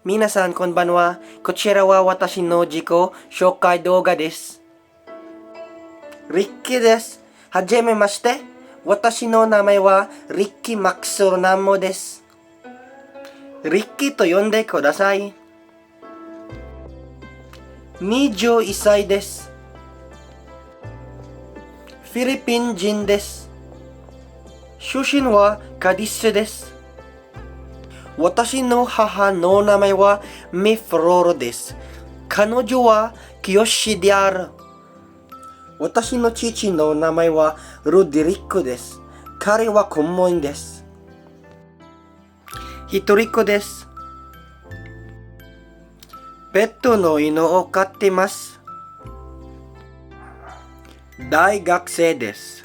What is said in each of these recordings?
皆さんこんばんは。こちらは私の自己紹介動画です。リッキーです。はじめまして。私の名前はリッキー・マックス・ロナモです。リッキーと呼んでください。21歳です。フィリピン人です。出身はカディスです。私の母の名前はミフロロです。彼女は清である。私の父の名前はロディリッコです。彼は公務員です。一人っ子です。ペットの犬を飼っています。大学生です。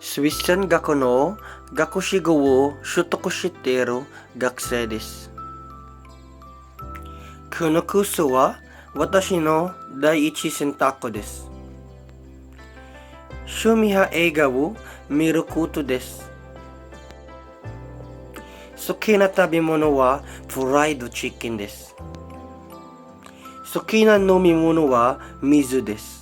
スイスン学の学士号を取得している学生です。このクースは私の第一選択です。趣味は映画を見ることです。好きな食べ物はフライドチキンです。好きな飲み物は水です。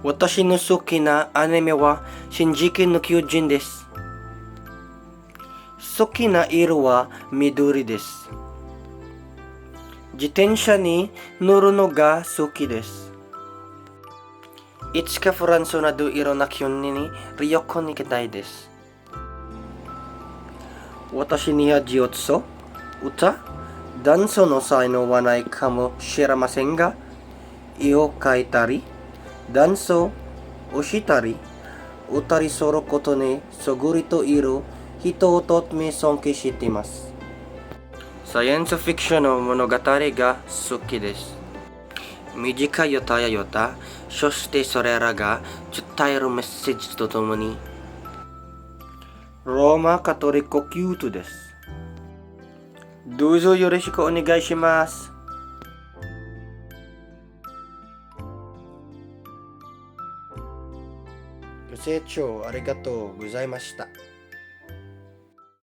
私の好きなアニメは進撃の巨人です。好きな色は緑です。自転車に乗るのが好きです。いつかフランスなどいろんな国に旅行に行きたいです。私には上手そう、歌、ダンスの才能はないかもしれませんが、絵を描いたり、ダンスをしたり、歌りすることに優れている人をとても尊敬しています。サイエンスフィクションの物語が好きです。短いヨタやヨタ、そしてそれらが伝えるメッセージとともに、ローマカトリック教徒です。どうぞよろしくお願いします。ご清聴ありがとうございました。